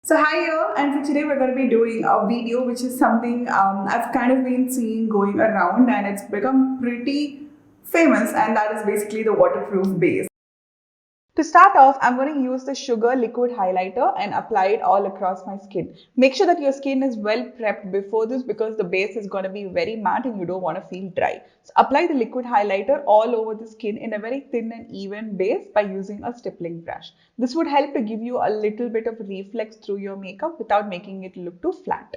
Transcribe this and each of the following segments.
So hi here, and for today we're going to be doing a video which is something I've kind of been seeing going around and it's become pretty famous, and that is basically the waterproof base. To start off, I'm going to use the Sugar Liquid Highlighter and apply it all across my skin. Make sure that your skin is well prepped before this because the base is going to be very matte and you don't want to feel dry. So apply the liquid highlighter all over the skin in a very thin and even base by using a stippling brush. This would help to give you a little bit of reflex through your makeup without making it look too flat.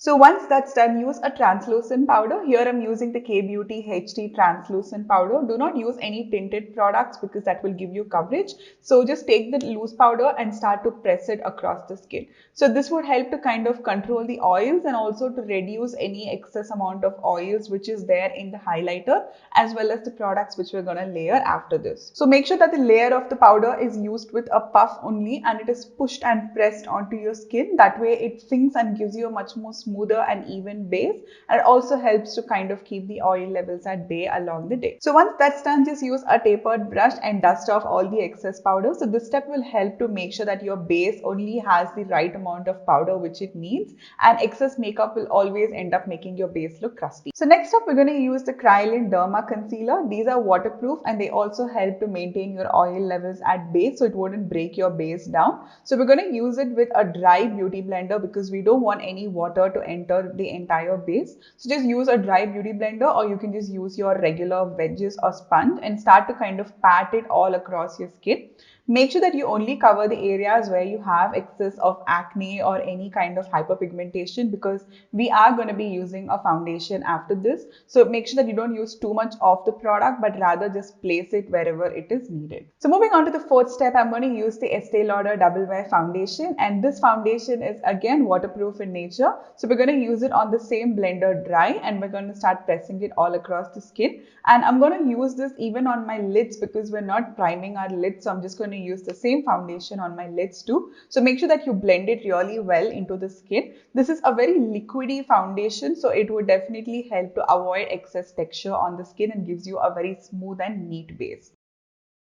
So once that's done, use a translucent powder. Here I'm using the K-Beauty HD translucent powder. Do not use any tinted products because that will give you coverage. So just take the loose powder and start to press it across the skin. So this would help to kind of control the oils and also to reduce any excess amount of oils which is there in the highlighter, as well as the products which we're going to layer after this. So make sure that the layer of the powder is used with a puff only and it is pushed and pressed onto your skin. That way it sinks and gives you a much more smoother and even base, and it also helps to kind of keep the oil levels at bay along the day. So once that's done, just use a tapered brush and dust off all the excess powder. So this step will help to make sure that your base only has the right amount of powder which it needs, and excess makeup will always end up making your base look crusty. So next up, we're going to use the Kryolan Derma Concealer. These are waterproof and they also help to maintain your oil levels at base so it wouldn't break your base down. So we're going to use it with a dry beauty blender because we don't want any water to enter the entire base. So just use a dry beauty blender, or you can just use your regular wedges or sponge and start to kind of pat it all across your skin. Make sure that you only cover the areas where you have excess of acne or any kind of hyperpigmentation, because we are going to be using a foundation after this. So make sure that you don't use too much of the product, but rather just place it wherever it is needed. So moving on to the fourth step, I'm going to use the Estee Lauder Double Wear Foundation, and this foundation is again waterproof in nature. So we're going to use it on the same blender dry and we're going to start pressing it all across the skin. And I'm going to use this even on my lids because we're not priming our lids. So I'm just going to use the same foundation on my lids too. So make sure that you blend it really well into the skin. This is a very liquidy foundation, so it would definitely help to avoid excess texture on the skin and gives you a very smooth and neat base.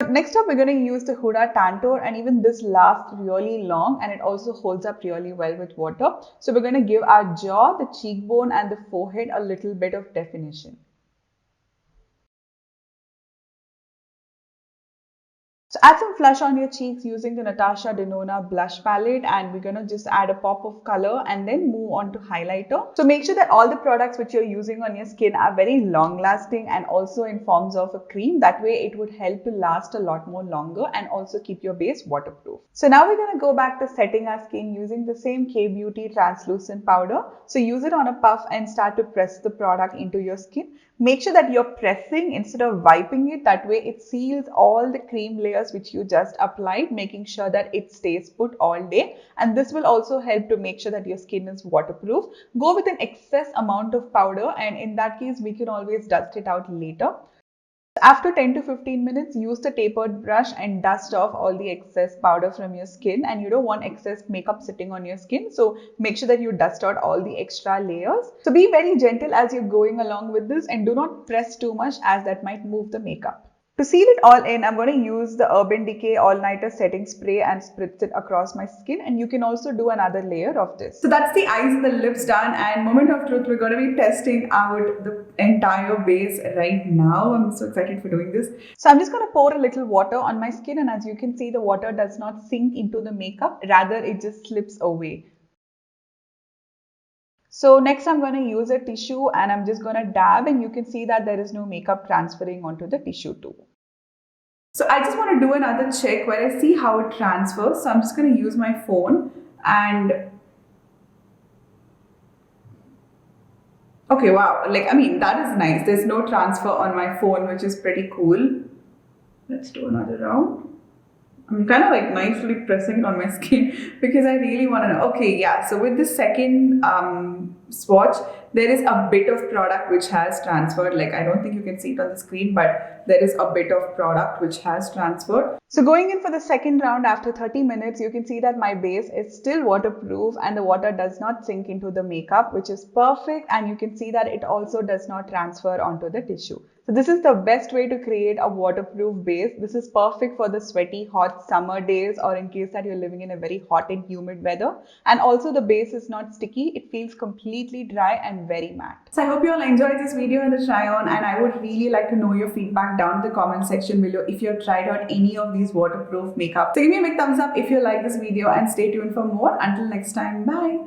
Next up, we're going to use the Huda Tantour, and even this lasts really long and it also holds up really well with water. So we're going to give our jaw, the cheekbone and the forehead a little bit of definition. So add some flush on your cheeks using the Natasha Denona blush palette, and we're going to just add a pop of color and then move on to highlighter. So make sure that all the products which you're using on your skin are very long lasting and also in forms of a cream. That way it would help to last a lot more longer and also keep your base waterproof. So now we're going to go back to setting our skin using the same K-Beauty translucent powder. So use it on a puff and start to press the product into your skin. Make sure that you're pressing instead of wiping it. That way it seals all the cream layers which you just applied, making sure that it stays put all day. And this will also help to make sure that your skin is waterproof. Go with an excess amount of powder, and in that case we can always dust it out later. After 10 to 15 minutes, use the tapered brush and dust off all the excess powder from your skin, and you don't want excess makeup sitting on your skin. So make sure that you dust out all the extra layers. So be very gentle as you're going along with this and do not press too much as that might move the makeup. To seal it all in, I'm going to use the Urban Decay All Nighter Setting Spray and spritz it across my skin, and you can also do another layer of this. So that's the eyes and the lips done, and moment of truth, we're going to be testing out the entire base right now. I'm so excited for doing this. So I'm just going to pour a little water on my skin, and as you can see, the water does not sink into the makeup, rather it just slips away. So next I'm going to use a tissue and I'm just going to dab, and you can see that there is no makeup transferring onto the tissue too. So I just want to do another check where I see how it transfers. So I'm just going to use my phone and okay, wow. Like, I mean, that is nice. There's no transfer on my phone, which is pretty cool. Let's do another round. I'm kind of like nicely pressing it on my skin because I really want to know. Okay, yeah. So with the second swatch, there is a bit of product which has transferred. Like, I don't think you can see it on the screen, but there is a bit of product which has transferred. So going in for the second round after 30 minutes, you can see that my base is still waterproof and the water does not sink into the makeup, which is perfect. And you can see that it also does not transfer onto the tissue. So this is the best way to create a waterproof base. This is perfect for the sweaty, hot summer days, or in case that you're living in a very hot and humid weather. And also the base is not sticky. It feels completely dry and very matte. So I hope you all enjoyed this video and the try on, and I would really like to know your feedback down in the comment section below if you have tried out any of these waterproof makeup. So give me a big thumbs up if you like this video and stay tuned for more. Until next time, bye.